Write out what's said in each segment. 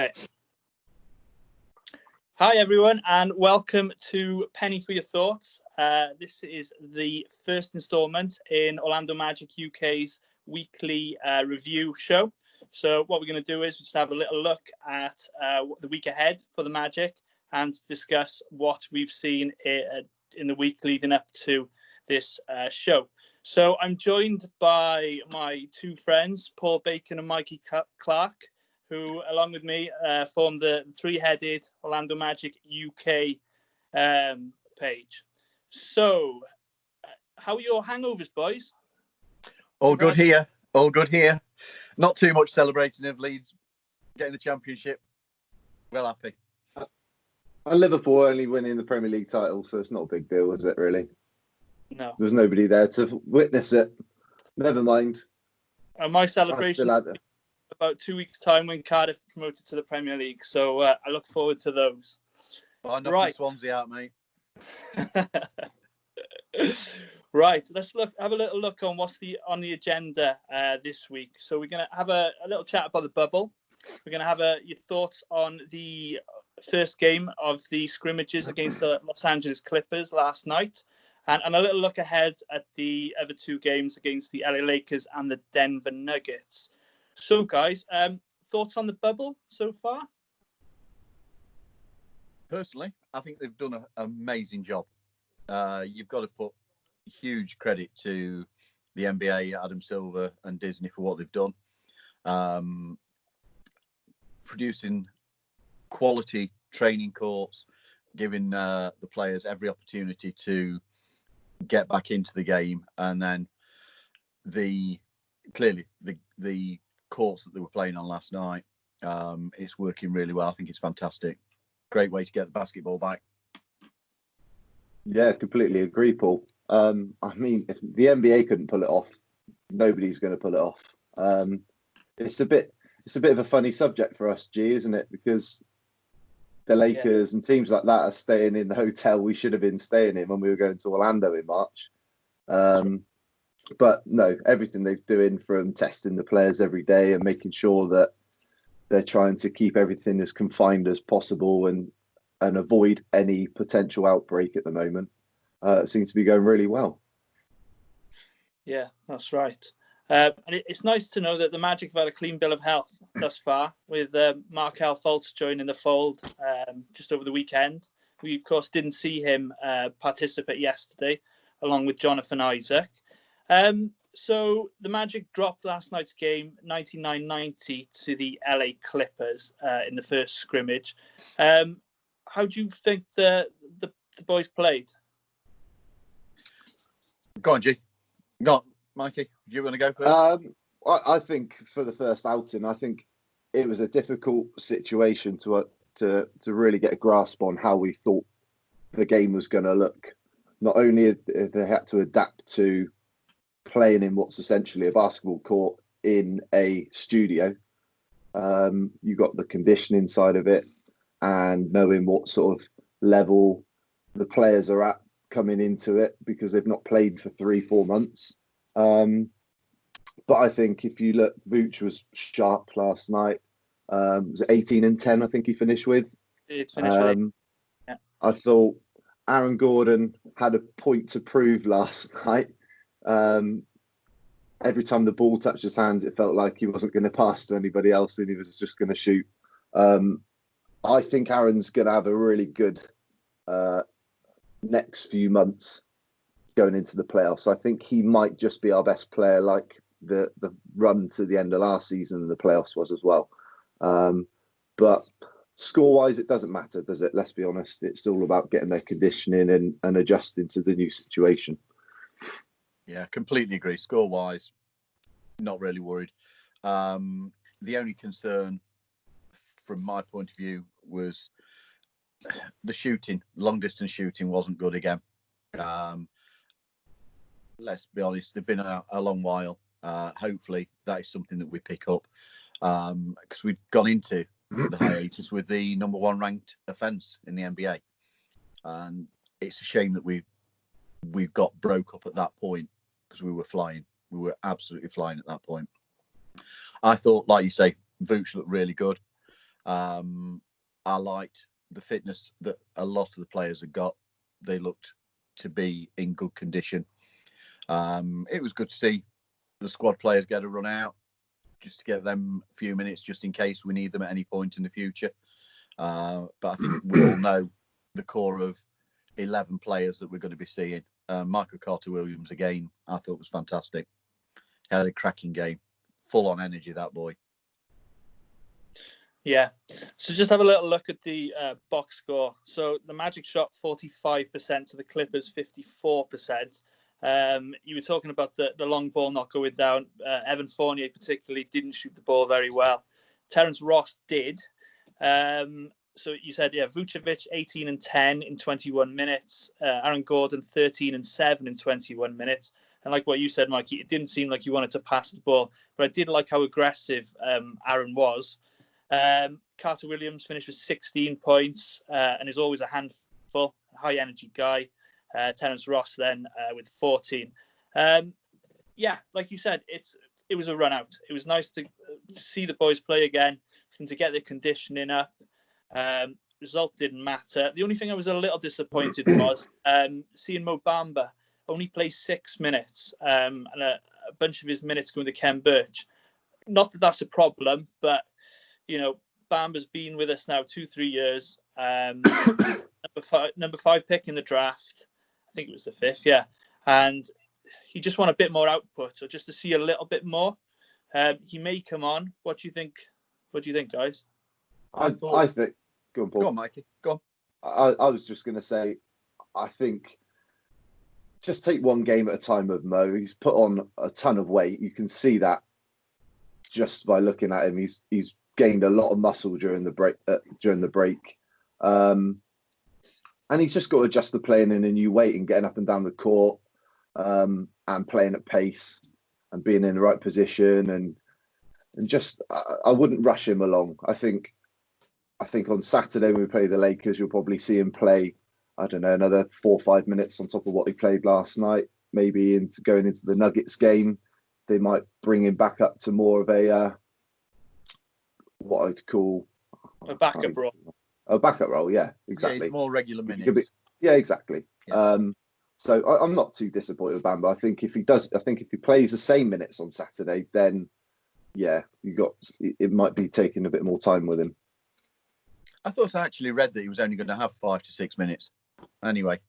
Okay. Hi, everyone, and welcome to Penny for Your Thoughts. This is the first instalment in Orlando Magic UK's weekly review show. So what we're going to do is just have a little look at the week ahead for the Magic and discuss what we've seen in the week leading up to this show. So I'm joined by my two friends, Paul Bacon and Mikey Clark, who, along with me, form the three-headed Orlando Magic UK page. So, how are your hangovers, boys? All good here. All good here. Not too much celebrating of Leeds getting the championship. Well happy. And Liverpool only winning the Premier League title, so it's not a big deal, is it, really? No. There's nobody there to witness it. Never mind. My celebration about 2 weeks' time when Cardiff promoted to the Premier League. So I look forward to those. Oh, right. Swansea out, mate. Right, let's have a little look on what's on the agenda this week. So we're going to have a little chat about the bubble. We're going to have your thoughts on the first game of the scrimmages against the Los Angeles Clippers last night, and a little look ahead at the other two games against the LA Lakers and the Denver Nuggets. So, guys, thoughts on the bubble so far? Personally, I think they've done an amazing job. You've got to put huge credit to the NBA, Adam Silver and Disney for what they've done. Producing quality training courts, giving the players every opportunity to get back into the game, and then the courts that they were playing on last night, it's working really well. I think it's fantastic. Great way to get the basketball back. Yeah, completely agree, Paul. I mean, if the NBA couldn't pull it off, nobody's going to pull it off. It's a bit of a funny subject for us, G, isn't it? Because the Lakers and teams like that are staying in the hotel we should have been staying in when we were going to Orlando in March. But no, everything they're doing, from testing the players every day and making sure that they're trying to keep everything as confined as possible and avoid any potential outbreak at the moment, seems to be going really well. Yeah, that's right. And it's nice to know that the Magic have had a clean bill of health thus far, with Markel Fultz joining the fold just over the weekend. We, of course, didn't see him participate yesterday, along with Jonathan Isaac. So the Magic dropped last night's game 99-90 to the LA Clippers in the first scrimmage. How do you think the boys played? Go on, G. Go on, Mikey. Do you want to go first? I think for the first outing, I think it was a difficult situation to really get a grasp on how we thought the game was going to look. Not only have they had to adapt to playing in what's essentially a basketball court in a studio, you got the conditioning side of it and knowing what sort of level the players are at coming into it, because they've not played for 3-4 months. But I think if you look, Vooch was sharp last night. Was it 18 and 10? I think he finished with. Yeah. I thought Aaron Gordon had a point to prove last night. Every time the ball touched his hands, it felt like he wasn't going to pass to anybody else, and he was just going to shoot. I think Aaron's going to have a really good next few months going into the playoffs. I think he might just be our best player, like the run to the end of last season and the playoffs was as well. But score-wise, it doesn't matter, does it? Let's be honest. It's all about getting their conditioning and adjusting to the new situation. Yeah, completely agree. Score-wise, not really worried. The only concern from my point of view was the shooting. Long-distance shooting wasn't good again. Let's be honest, they've been a long while. Hopefully that is something that we pick up, because we've gone into the hiatus with the number one ranked offence in the NBA, and it's a shame that we've got broke up at that point, because we were flying. We were absolutely flying at that point. I thought, like you say, Vooch looked really good. I liked the fitness that a lot of the players had got. They looked to be in good condition. It was good to see the squad players get a run out, just to get them a few minutes, just in case we need them at any point in the future. But I think we all know the core of 11 players that we're going to be seeing. Michael Carter-Williams, again, I thought was fantastic. He had a cracking game. Full on energy, that boy. Yeah. So just have a little look at the box score. So the Magic shot 45% to the Clippers 54%. You were talking about the long ball not going down. Evan Fournier particularly didn't shoot the ball very well. Terence Ross did. So you said, yeah, Vucevic 18 and 10 in 21 minutes. Aaron Gordon 13 and 7 in 21 minutes. And like what you said, Mikey, it didn't seem like you wanted to pass the ball, but I did like how aggressive Aaron was. Carter Williams finished with 16 points and is always a handful, high energy guy. Terence Ross then with 14. Yeah, like you said, it was a run out. It was nice to see the boys play again, for them to get their conditioning up. Result didn't matter. The only thing I was a little disappointed was seeing Mo Bamba only play 6 minutes and a bunch of his minutes going to Ken Birch. Not that that's a problem, but you know, Bamba's been with us now 2-3 years. Number five pick in the draft. I think it was the 5th, yeah. And he just want a bit more output, or just to see a little bit more. He may come on. What do you think? What do you think, guys? I think. Go on, Paul. Go on, Mikey. Go on. I was just going to say, I think just take one game at a time with Mo. He's put on a ton of weight. You can see that just by looking at him. He's gained a lot of muscle during the break. And he's just got to adjust to playing in a new weight and getting up and down the court and playing at pace and being in the right position. And just, I wouldn't rush him along. I think on Saturday when we play the Lakers, you'll probably see him play, I don't know, another 4 or 5 minutes on top of what he played last night. Maybe going into the Nuggets game, they might bring him back up to more of a what I'd call a backup role. A backup role, yeah, exactly. Yeah, more regular minutes. Yeah, exactly. Yeah. So I'm not too disappointed with Bamba. I think if he plays the same minutes on Saturday, then yeah, it might be taking a bit more time with him. I thought I actually read that he was only going to have 5 to 6 minutes. Anyway,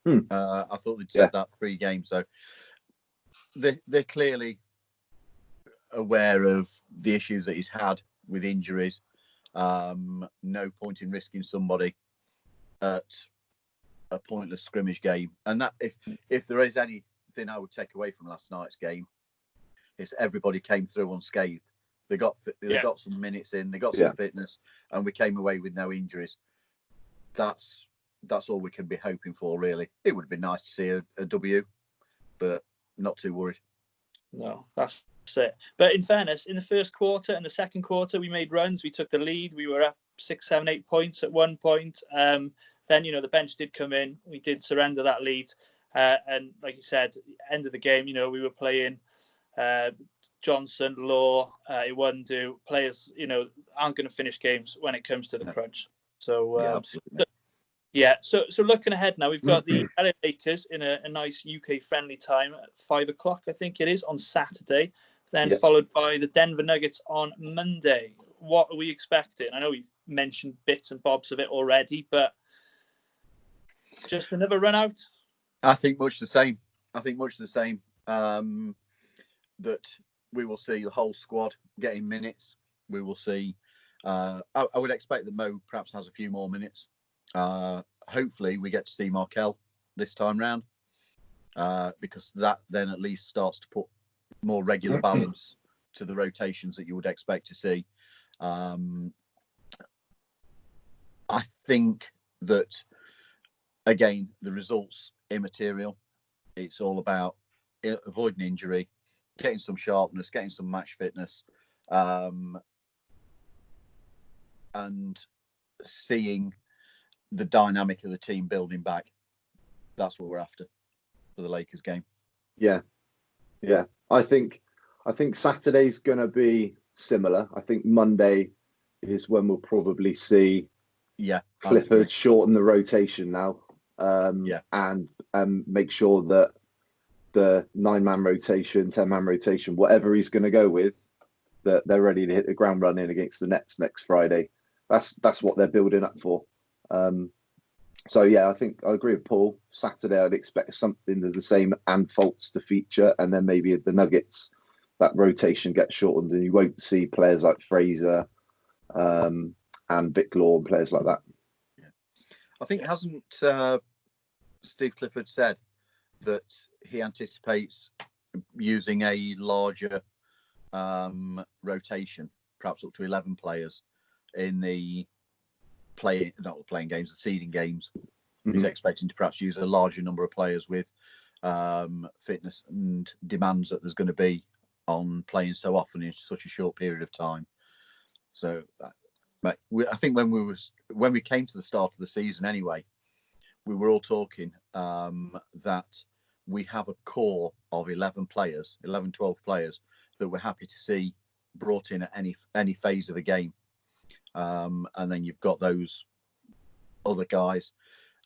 I thought they'd said that pre-game, so they're clearly aware of the issues that he's had with injuries. No point in risking somebody at a pointless scrimmage game. And that if there is anything I would take away from last night's game, it's everybody came through unscathed. They got some minutes in, they got some fitness, and we came away with no injuries. That's all we can be hoping for, really. It would have been nice to see a W, but not too worried. No, that's it. But in fairness, in the first quarter and the second quarter, we made runs. We took the lead. We were up 6, 7, 8 points at one point. Then, the bench did come in. We did surrender that lead. And like you said, end of the game, we were playing Johnson, Law, Iwundu, players, aren't going to finish games when it comes to the crunch. So, absolutely. So looking ahead now, we've got the LA Lakers in a nice UK-friendly time at 5 o'clock, I think it is, on Saturday, then followed by the Denver Nuggets on Monday. What are we expecting? I know we've mentioned bits and bobs of it already, but just another run out? I think much the same. That we will see the whole squad getting minutes. We will see. I would expect that Mo perhaps has a few more minutes. Hopefully we get to see Markel this time round because that then at least starts to put more regular balance to the rotations that you would expect to see. I think that, again, the results immaterial. It's all about avoiding injury, getting some sharpness, getting some match fitness, and seeing the dynamic of the team building back. That's what we're after for the Lakers game. Yeah. I think Saturday's going to be similar. I think Monday is when we'll probably see Yeah, Clifford shorten the rotation now, and make sure that the 9-man rotation, 10-man rotation, whatever he's going to go with, that they're ready to hit the ground running against the Nets next Friday. That's what they're building up for. So yeah, I think I agree with Paul. Saturday, I'd expect something of the same and Fultz to feature, and then maybe the Nuggets, that rotation gets shortened, and you won't see players like Fraser and Vic Law and players like that. Yeah. I think hasn't Steve Clifford said that he anticipates using a larger rotation, perhaps up to 11 players in the playing games, the seeding games. Mm-hmm. He's expecting to perhaps use a larger number of players with fitness and demands that there's going to be on playing so often in such a short period of time. So I think when we came to the start of the season anyway, we were all talking that we have a core of 11 players, 11, 12 players that we're happy to see brought in at any phase of a game. And then you've got those other guys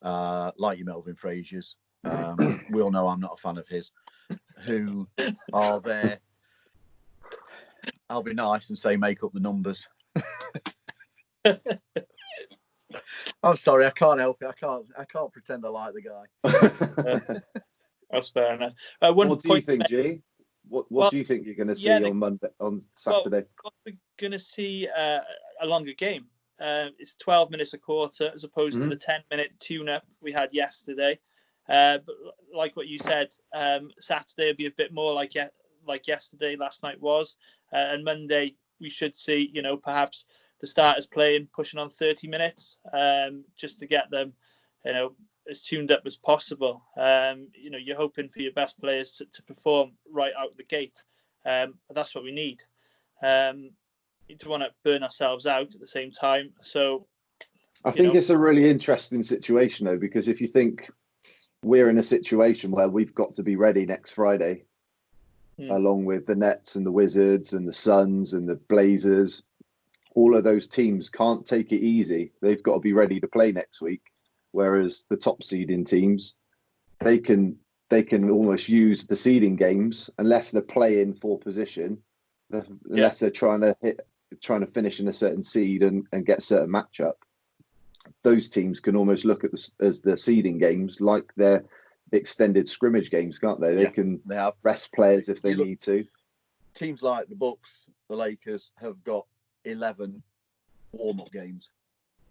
like your Melvin Fraziers. We all know I'm not a fan of his, who are there. I'll be nice and say make up the numbers. I'm sorry, I can't help it. I can't pretend I like the guy. That's fair enough. What do you think, G? What do you think you're going to see on Saturday? Well, we're going to see a longer game. It's 12 minutes a quarter as opposed to the 10-minute tune-up we had yesterday. But like what you said, Saturday will be a bit more like yesterday, last night was. And Monday we should see, perhaps the starters playing, pushing on 30 minutes, just to get them, as tuned up as possible. You're hoping for your best players to perform right out of the gate. That's what we need. We don't want to burn ourselves out at the same time. So I think it's a really interesting situation, though, because if you think we're in a situation where we've got to be ready next Friday, along with the Nets and the Wizards and the Suns and the Blazers, all of those teams can't take it easy. They've got to be ready to play next week. Whereas the top seeding teams, they can almost use the seeding games unless they're playing for position, unless they're trying to finish in a certain seed and get a certain matchup. Those teams can almost look at as the seeding games like their extended scrimmage games, can't they? They have rest players if they need to. Teams like the Bucks, the Lakers have got 11 warm-up games.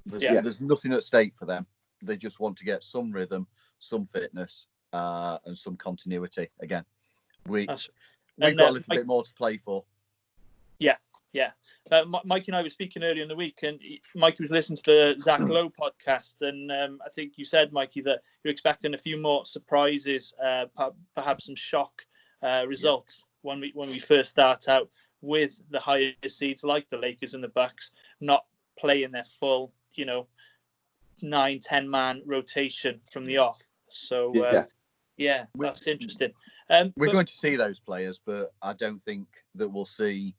There's nothing at stake for them. They just want to get some rhythm, some fitness, and some continuity. Again, we've got a little bit more to play for. Yeah. Mikey and I were speaking earlier in the week, and Mikey was listening to the Zach Lowe podcast, and I think you said, Mikey, that you're expecting a few more surprises, perhaps some shock results when we first start out with the higher seeds like the Lakers and the Bucks not playing their full, 9-10 man rotation from the off. So that's interesting. We're going to see those players, but I don't think that we'll see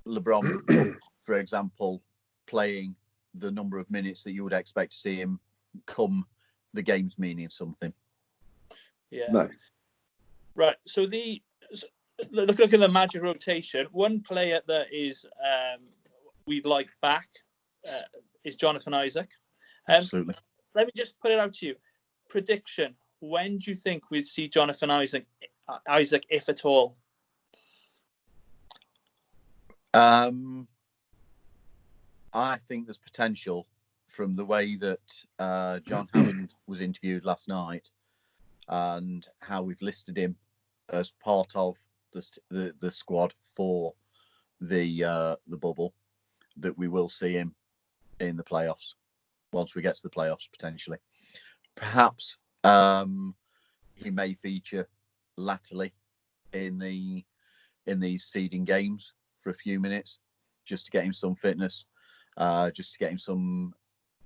LeBron, for example, playing the number of minutes that you would expect to see him come the game's meaning something. Yeah. No. Right. So look at the Magic rotation. One player that is we'd like back is Jonathan Isaac. Absolutely. Let me just put it out to you. Prediction: when do you think we'd see Jonathan Isaac, if at all? I think there's potential from the way that John Hammond was interviewed last night and how we've listed him as part of the squad for the bubble, that we will see him in the playoffs once we get to the playoffs potentially. Perhaps he may feature latterly in these seeding games for a few minutes, just to get him some fitness, just to get him some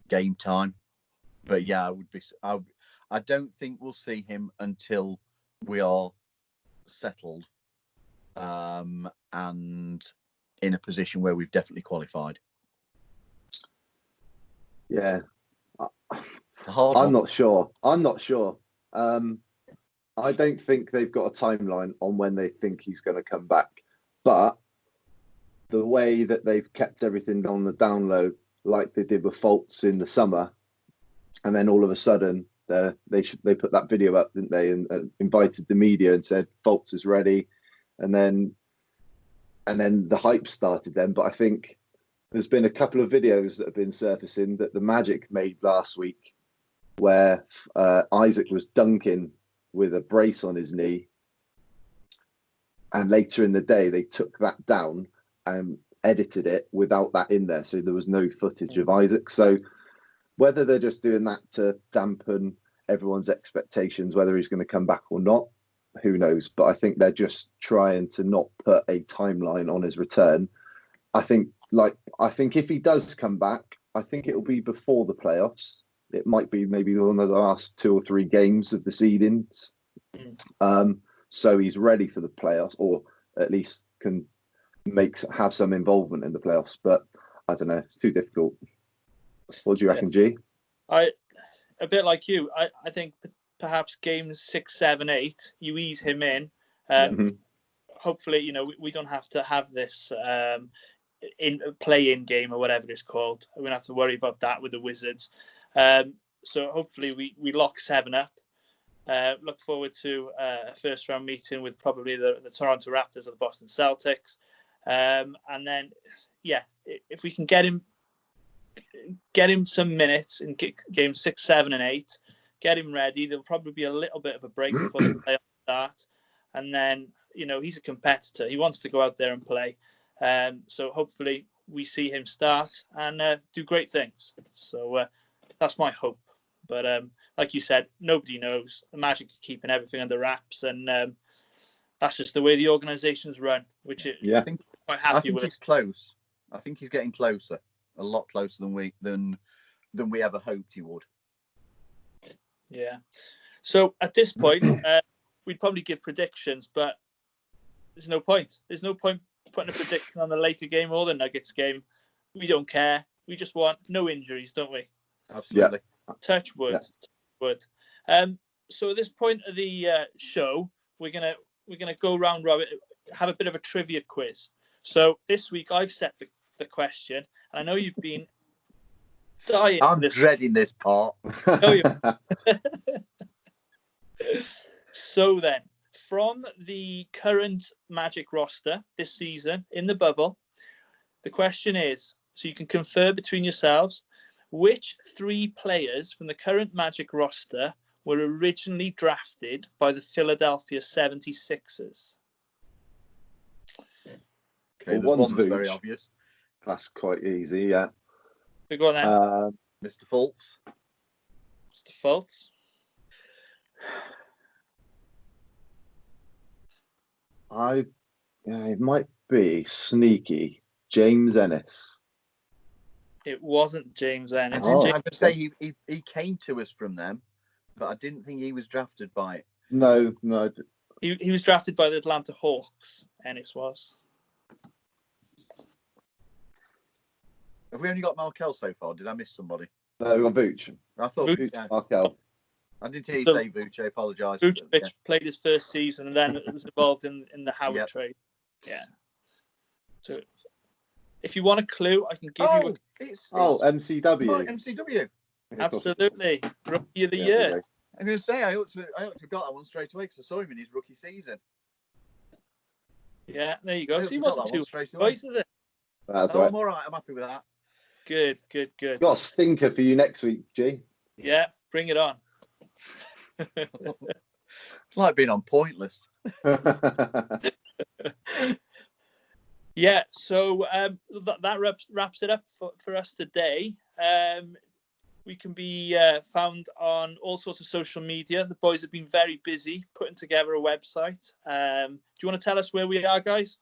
game time. But I don't think we'll see him until we are settled and in a position where we've definitely qualified. Yeah. It's a hard I'm one. not sure. I don't think they've got a timeline on when they think he's going to come back. But the way that they've kept everything on the down low, like they did with Fultz in the summer, and then all of a sudden they put that video up, didn't they, and invited the media and said Fultz is ready, and then the hype started then. But I think there's been a couple of videos that have been surfacing that the Magic made last week where Isaac was dunking with a brace on his knee. And later in the day, they took that down and edited it without that in there. So there was no footage of Isaac. So whether they're just doing that to dampen everyone's expectations, whether he's going to come back or not, who knows? But I think they're just trying to not put a timeline on his return. I think if he does come back, I think it will be before the playoffs. It might be maybe one of the last 2 or 3 games of the seedings. So he's ready for the playoffs, or at least can have some involvement in the playoffs. But I don't know, it's too difficult. What do you reckon, G? A bit like you. I think perhaps games 6, 7, 8, you ease him in. Hopefully, we don't have to have this in play-in game or whatever it's called. We don't have to worry about that with the Wizards. So hopefully we lock 7 up. Look forward to a first-round meeting with probably the Toronto Raptors or the Boston Celtics. And then, if we can get him some minutes in games 6, 7, and 8, get him ready. There'll probably be a little bit of a break before the playoffs start. And then, he's a competitor. He wants to go out there and play. So hopefully we see him start and do great things. So that's my hope. But like you said, nobody knows. The Magic are keeping everything under wraps, and that's just the way the organisation's run. Which I think quite happy with. He's close. I think he's getting closer, a lot closer than we ever hoped he would. Yeah. So at this point, we'd probably give predictions, but there's no point. There's no point putting a prediction on the Laker game or the Nuggets game. We don't care. We just want no injuries, don't we? Absolutely. Yeah. Touch wood. So at this point of the show, we're gonna go round robin, have a bit of a trivia quiz. So this week I've set the question, and I know you've been dying. I'm dreading this part. So then, from the current Magic roster this season in the bubble, the question is, so you can confer between yourselves, which 3 players from the current Magic roster were originally drafted by the Philadelphia 76ers? Okay, one's very obvious. That's quite easy, yeah. So go on then. Mr. Fultz. Mr. Fultz. It might be sneaky. James Ennis. It wasn't James Ennis. I'm going to say he came to us from them, but I didn't think he was drafted by it. No. He was drafted by the Atlanta Hawks, Ennis was. Have we only got Markel so far? Did I miss somebody? No, we got Vooch. I thought Vooch. Yeah. Markel. I didn't hear you say Vooch. I apologise. Vooch played his first season and then was involved in the Howard trade. Yeah. So if you want a clue, I can give you It's MCW. MCW. Absolutely. Rookie of the year. I'm going to say, I ought to have got that one straight away because I saw him in his rookie season. Yeah, there you go. So he wasn't too close, was it? That's right. I'm all right. I'm happy with that. Good. Got a stinker for you next week, G. Yeah, bring it on. It's like being on Pointless. Yeah, so that wraps it up for us today. We can be found on all sorts of social media. The boys have been very busy putting together a website. Do you want to tell us where we are, guys?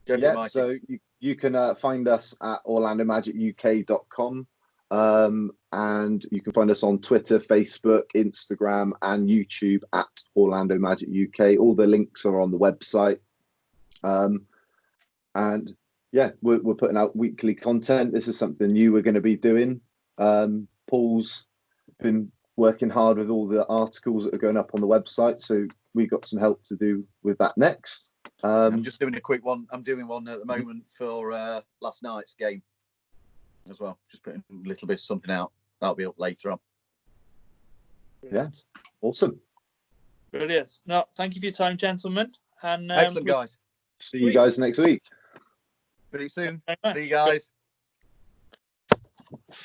Yeah, so you can find us at orlandomagic.uk.com, and you can find us on Twitter, Facebook, Instagram, and YouTube at Orlando Magic UK. All the links are on the website. And yeah, we're putting out weekly content. This is something new we're going to be doing. Paul's been working hard with all the articles that are going up on the website, so we got some help to do with that next. I'm just doing a quick one. I'm doing one at the moment for last night's game as well. Just putting a little bit of something out. That'll be up later on. Yeah, awesome. Brilliant. No, thank you for your time, gentlemen. And Excellent, guys. See you guys next week. Pretty soon. Thank you very much. See you guys.